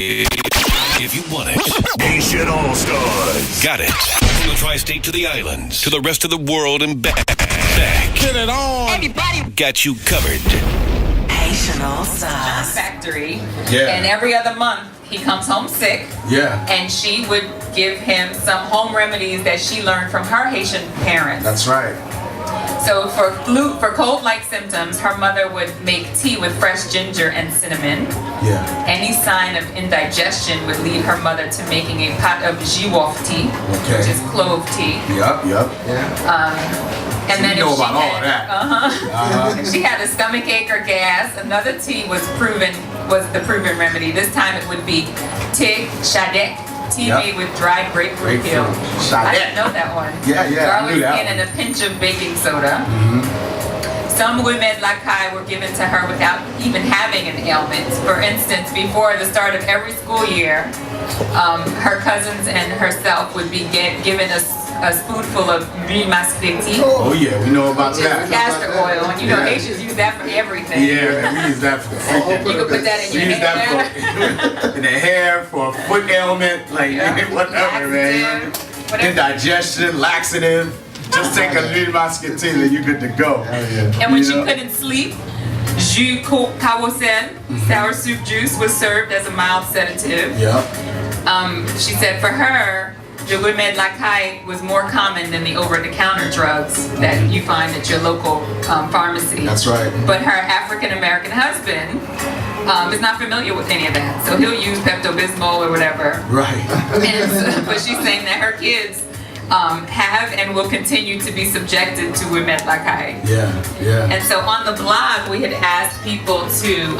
If you want it, Haitian All-StarZ got it. From the tri-state to the islands, to the rest of the world and back. Get it on. Everybody got you covered. Haitian All-StarZ Factory. Yeah. And every other month he comes home sick. Yeah. And she would give him some home remedies that she learned from her Haitian parents. That's right. So for cold-like symptoms, her mother would make tea with fresh ginger and cinnamon. Yeah. Any sign of indigestion would lead her mother to making a pot of jiwof tea, which is clove tea. Yep. Yeah. And then you know about all of that. If she had a stomach ache or gas, another tea was the proven remedy. This time it would be tig shadek. Tea made with dried grapefruit peel. I didn't know that one. Yeah, Garlic I knew that skin and a pinch of baking soda. Some Remede Lakay were given to her without even having an ailment. For instance, before the start of every school year, her cousins and herself would be given a spoonful of Remede Lakay. Oh yeah, we know about that. Castor oil, and you know Haitians use that for everything. Yeah, man, we use that for You can put that in your hair. in the hair for a foot ailment, like whatever, man. Indigestion, laxative. Just take a little muscatine and you're good to go. And when she couldn't sleep, jus kawosel, sour soup juice, was served as a mild sedative. She said for her, the Remede Lakay was more common than the over-the-counter drugs that you find at your local pharmacy. That's right. But her African-American husband is not familiar with any of that, so he'll use Pepto-Bismol or whatever. Right. But she's saying that her kids have and will continue to be subjected to Remede Lakay. Yeah. And so on the blog, we had asked people to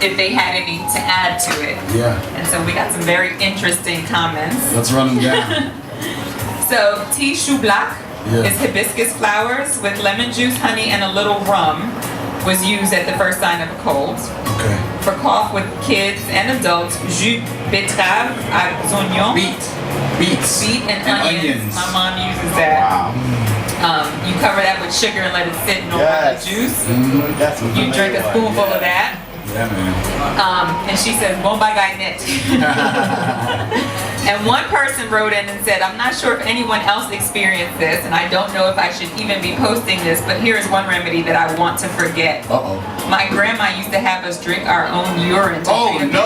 if they had any to add to it. Yeah. And so we got some very interesting comments. Let's run them down. So tea chou black is hibiscus flowers with lemon juice, honey, and a little rum. Was used at the first sign of a cold. Okay. For cough with kids and adults, jus betterave à oignon. Beets. Beet and onions. My mom uses that. Wow. You cover that with sugar and let it sit in all the juice. You drink a spoonful of that. Yeah, man. And she says, bon bagay net. And one person wrote in and said, I'm not sure if anyone else experienced this, and I don't know if I should even be posting this, but here's one remedy that I want to forget. My grandma used to have us drink our own urine. Oh, no.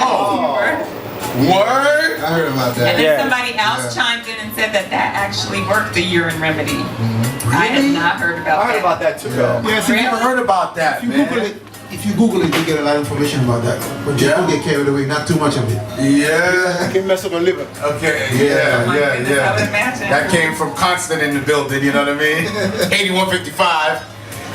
Word? I heard about that. And then somebody else chimed in and said that actually worked, the urine remedy. I had not heard about that. I heard about that too, though. Yes, I never heard about that, If you Google it, you get a lot of information about that. But just don't get carried away, not too much of it. Yeah. It can mess up the liver. Okay, I would imagine. That came from Constant in the building, you know what I mean? 8155.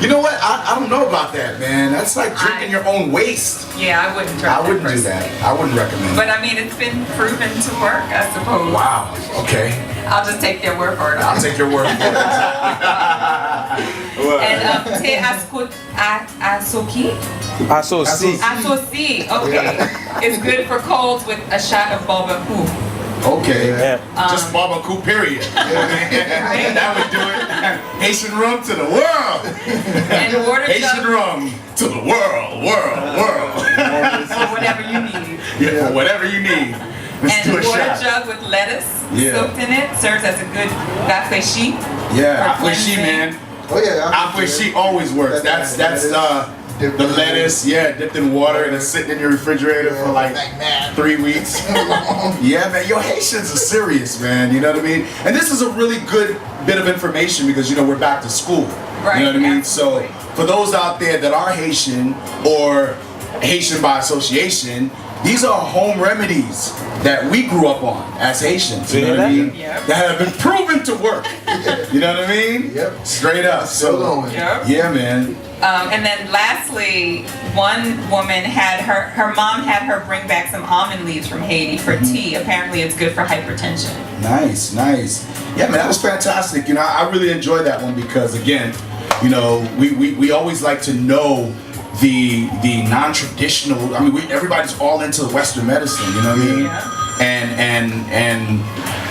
You know what? I don't know about that, man. That's like drinking your own waste. Yeah, I wouldn't try I wouldn't do that. I wouldn't recommend it. But I mean, it's been proven to work, I suppose. Wow. Okay. I'll just take their word for it. I'll take your word for it. And te asoki? Associ, okay. It's good for colds with a shot of barbecue. Okay. Just barbecue, period. That would do it. Haitian rum to the world. And water Haitian rum to the world. For whatever you need. Yeah, for whatever you need. Let's do a And a water shot. jug with lettuce soaked in it serves as a good rafraîchi. Yeah, rafraîchi, man. Oh yeah. Rafraîchi always works. That's the lettuce, dipped in water and it's sitting in your refrigerator for like 3 weeks. Yeah, man, yo, Haitians are serious, man. You know what I mean? And this is a really good bit of information because, you know, we're back to school. Right. You know what I mean? Absolutely. So for those out there that are Haitian or Haitian by association, these are home remedies that we grew up on as Haitians. You know what I mean? Yep. That have been proven to work. You know what I mean? Yep. Straight up. So, yeah, man. And then lastly, one woman had her mom had her bring back some almond leaves from Haiti for tea. Apparently it's good for hypertension. Nice. Yeah, man, that was fantastic. You know, I really enjoyed that one because, again, you know, we always like to know the non-traditional. I mean, everybody's all into Western medicine. You know what I mean? Yeah. And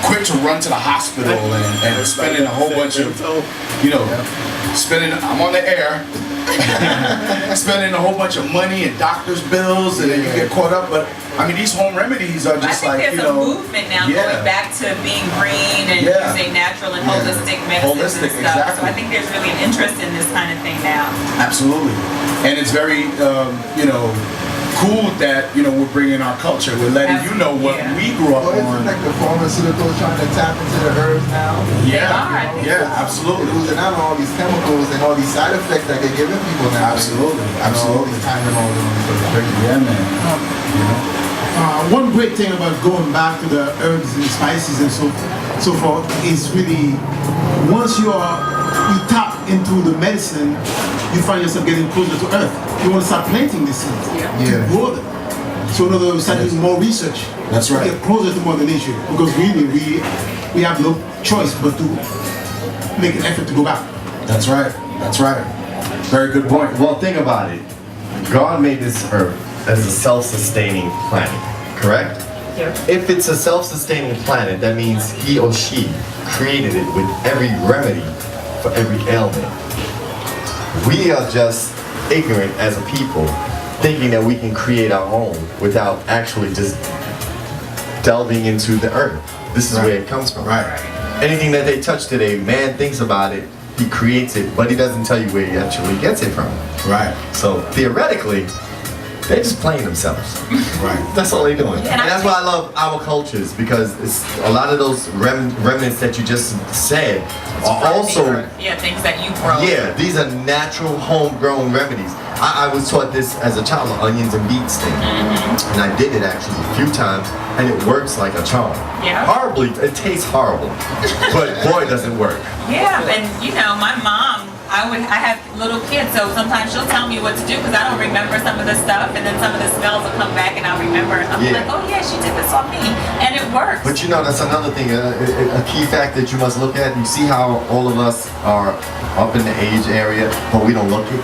quick to run to the hospital and spending a whole bunch of, you know, I'm on the air. spending a whole bunch of money and doctor's bills, and then you get caught up. But I mean, these home remedies are just I think there's a movement now going back to being green and using natural and holistic medicines and stuff. Exactly. So I think there's really an interest in this kind of thing now. Absolutely, and it's very, cool that we're bringing our culture. We're letting you know what we grew up on. Like the pharmaceuticals trying to tap into the herbs now. Absolutely. Losing out on all these chemicals and all these side effects that they're giving people now. Absolutely. Tying them all on. Yeah, man. One great thing about going back to the herbs and spices and so forth is really once you tap into the medicine, you find yourself getting closer to earth. You want to start planting these seeds to grow them. So in other words, we start doing more research. That's right. To get closer to Mother Nature, because really we have no choice but to make an effort to go back. That's right. That's right. Very good point. Well, think about it. God made this earth as a self-sustaining planet, correct? Yeah. If it's a self-sustaining planet, that means he or she created it with every remedy for every ailment. We are just ignorant as a people, thinking that we can create our own without actually just delving into the earth. This is where it comes from. Right. Anything that they touch today, man thinks about it, he creates it, but he doesn't tell you where he actually gets it from. Right. So theoretically, they're just playing themselves. Right. That's all they're doing. And that's why I love our cultures, because it's a lot of those remnants that you just said are also things that you grow. Yeah, these are natural homegrown remedies. I was taught this as a child, the onions and beets thing, and I did it actually a few times, and it works like a charm. Yeah. Horribly, it tastes horrible, but boy, does it work. Yeah, and my mom, I have little kids, so sometimes she'll tell me what to do because I don't remember some of the stuff, and then some of the smells will come back and I'll remember, and I'm like, oh yeah, she did this on me, and it works. But that's another thing, a key fact that you must look at. You see how all of us are up in the age area, but we don't look it.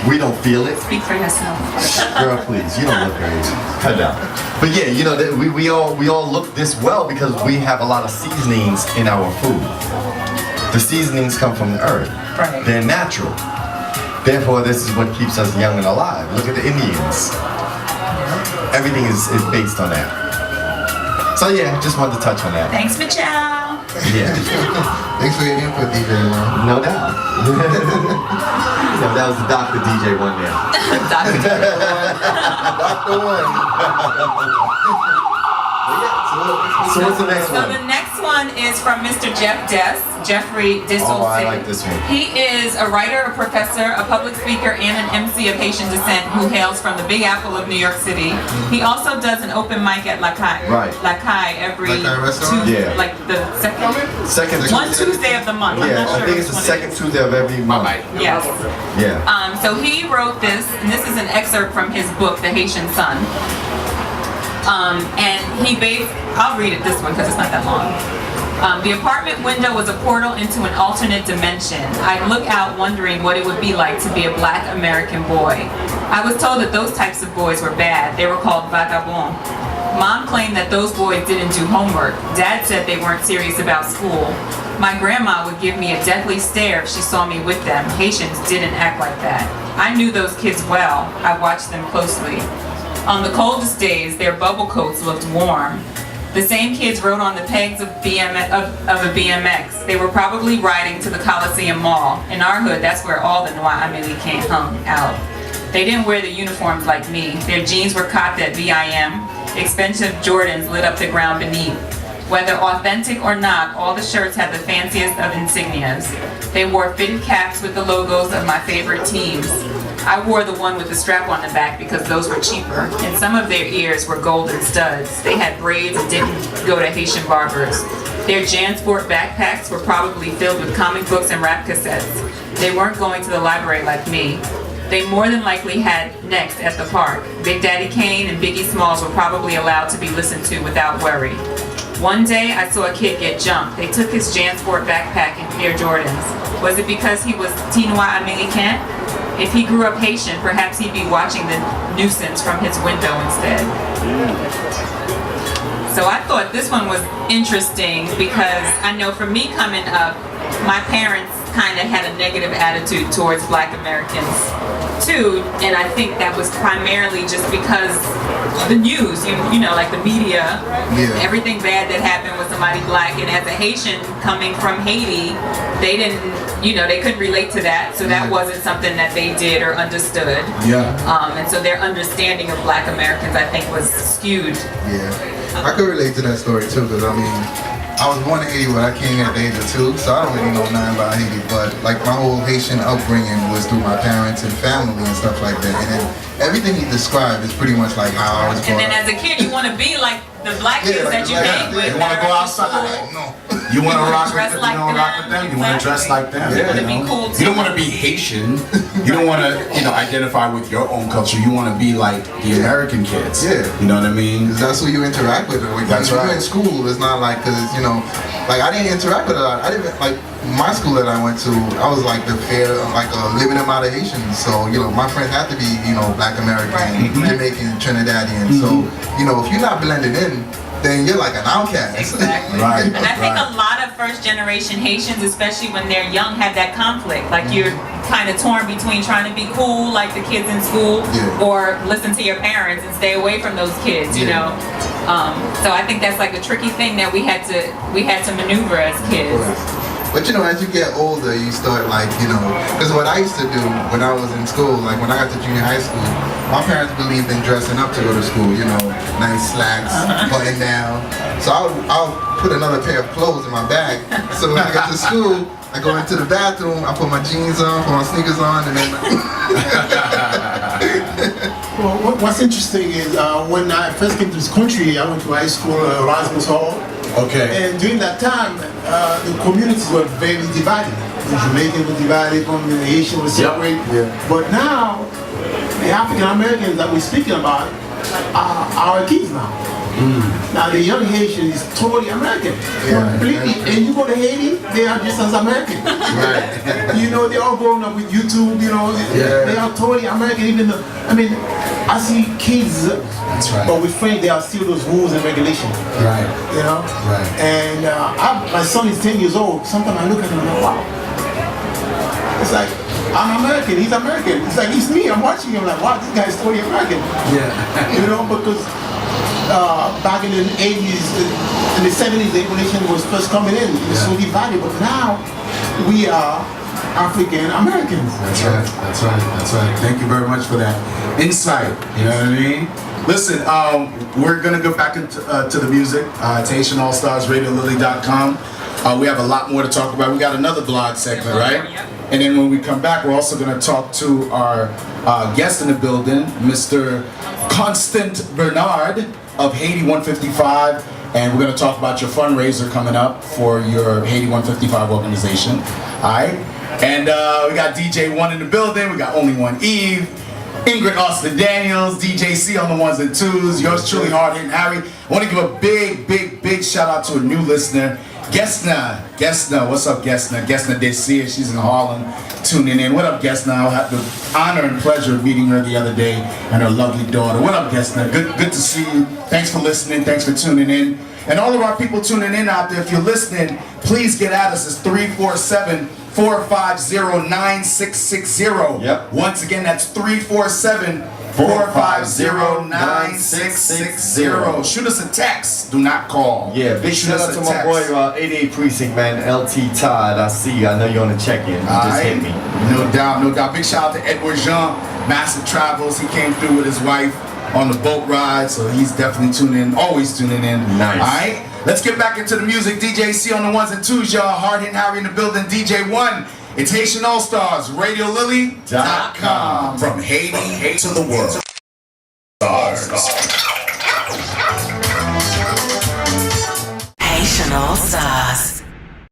We don't feel it. Speak for yourself. Girl, please, you don't look your age. Cut down. But yeah, we all look this well because we have a lot of seasonings in our food. The seasonings come from the earth. Right. They're natural. Therefore, this is what keeps us young and alive. Look at the Indians. Everything is based on that. So yeah, just wanted to touch on that. Thanks, Michelle. Yeah. Thanks for your input, DJ, man. No doubt. That was the Dr. DJ one there. Dr. Dr. One. So what's the next So one? the next one is from Mr. Jeffrey Dissel. Oh, I like this one. He is a writer, a professor, a public speaker, and an MC of Haitian descent who hails from the Big Apple of New York City. He also does an open mic at Lakay. Right. Lakay every Yeah. like the second Tuesday of the month. I'm Yeah, not sure I think it's the second Tuesday of every month. Yes. Yeah. So he wrote this, and this is an excerpt from his book, The Haitian Son. And I'll read it this one because it's not that long. The apartment window was a portal into an alternate dimension. I'd look out wondering what it would be like to be a black American boy. I was told that those types of boys were bad. They were called vagabonds. Mom claimed that those boys didn't do homework. Dad said they weren't serious about school. My grandma would give me a deathly stare if she saw me with them. Haitians didn't act like that. I knew those kids well. I watched them closely. On the coldest days, their bubble coats looked warm. The same kids rode on the pegs of a BMX. They were probably riding to the Coliseum Mall. In our hood, that's where all the Ameriken hung out. They didn't wear the uniforms like me. Their jeans were copped at VIM. Expensive Jordans lit up the ground beneath. Whether authentic or not, all the shirts had the fanciest of insignias. They wore fitted caps with the logos of my favorite teams. I wore the one with the strap on the back because those were cheaper, and some of their ears were golden studs. They had braids and didn't go to Haitian barbers. Their JanSport backpacks were probably filled with comic books and rap cassettes. They weren't going to the library like me. They more than likely had Next at the park. Big Daddy Kane and Biggie Smalls were probably allowed to be listened to without worry. One day I saw a kid get jumped. They took his JanSport backpack and Air Jordans. Was it because he was Tinois Ameriken? If he grew up Haitian, perhaps he'd be watching the nuisance from his window instead. So I thought this one was interesting because I know for me coming up, my parents kind of had a negative attitude towards Black Americans too, and I think that was primarily just because the news, you know, like the media, everything bad that happened with somebody Black, and as a Haitian coming from Haiti, they didn't, you know, they couldn't relate to that, so that wasn't something that they did or understood. And so their understanding of Black Americans, I think, was skewed. I could relate to that story too, because I mean, I was born in Haiti when I came here at the age of 2, so I don't really know nothing about Haiti, but like my whole Haitian upbringing was through my parents and family and stuff like that, and then everything he described is pretty much like how I was born. And then as a kid, you want to be like the Black kids that you hang with. You want to go outside. You want to rock with them. You want to rock with them. You want to dress like them. You want to be cool too. You don't want to be Haitian. You don't want to, you know, identify with your own culture. You want to be like the American kids. You know what I mean? Because that's who you interact with. Like, that's right. You're in school, it's not like, because, you know, like I didn't interact with a lot. I didn't, like, my school that I went to, I was like the fair, like living amount of Haitians. So, you know, my friends have to be, you know, Black American, Jamaican, Trinidadian. So, you know, if you're not blending in, then you're like an outcast. Exactly. Right. And I think a lot of first generation Haitians, especially when they're young, have that conflict. Like you're kind of torn between trying to be cool like the kids in school or listen to your parents and stay away from those kids, you know. So I think that's like a tricky thing that we had to maneuver as kids. But you know, as you get older, you start like, you know, because what I used to do when I was in school, like when I got to junior high school, my parents believed in dressing up to go to school, you know, nice slacks, button down. So I'll put another pair of clothes in my bag. So when I get to school, I go into the bathroom, I put my jeans on, put my sneakers on, and then... Well, what's interesting is when I first came to this country, I went to high school, Erasmus Hall. And during that time, the communities were very divided. The Jamaicans were divided, from the Haitians were separate. But now, the African Americans that we're speaking about are our kids now. Now the young Haitian is totally American, completely. And you go to Haiti, they are just as American. You know, they all grown up with YouTube. You know, they are totally American. Even though, I mean, I see kids, but with friends, there are still those rules and regulations. You know. And my son is 10 years old. Sometimes I look at him and I'm like, wow. It's like, I'm American. He's American. It's like he's me. I'm watching him like, wow, this guy's totally American. You know, because. Back in the 80s, in the 70s, the evolution was first coming in. It was so divided, but now we are African Americans. That's right. That's right. That's right. Thank you very much for that insight. You know what I mean? Listen, we're gonna go back into to the music. It's Haitian All-StarZ Radio, Lily.com. We have a lot more to talk about. We got another blog segment, right? And then when we come back, we're also gonna talk to our guest in the building, Mr. Constant Bernard of Haiti 155, and we're going to talk about your fundraiser coming up for your Haiti 155 organization. Alright, and we got DJ One in the building, we got Only One Eve, Ingrid Austin Daniels, DJayCee on the ones and twos, yours truly, Hard Hittin Harry. I want to give a big shout out to a new listener, Gesna. What's up, Gesna? Gesna Desi, she's in Harlem, tuning in. What up, Gesna? I had the honor and pleasure of meeting her the other day and her lovely daughter. What up, Gesna? Good to see you. Thanks for listening. Thanks for tuning in. And all of our people tuning in out there, if you're listening, please get at us. It's 347-450-9660. Once again, that's 347-450-9660. Shoot us a text. Do not call. Big shout out to my boy, 88 Precinct, man, LT Todd. I see you. I know you're on the check-in. You just hit me. No doubt. Big shout out to Edward Jean, Massive Travels. He came through with his wife on the boat ride, so he's definitely tuning in, always tuning in. Nice. Alright, let's get back into the music. DJayCee on the ones and twos, y'all. Hard Hittin Harry in the building. DJ One. It's Haitian All-StarZ Radio, Lily.com. From Haiti to the world.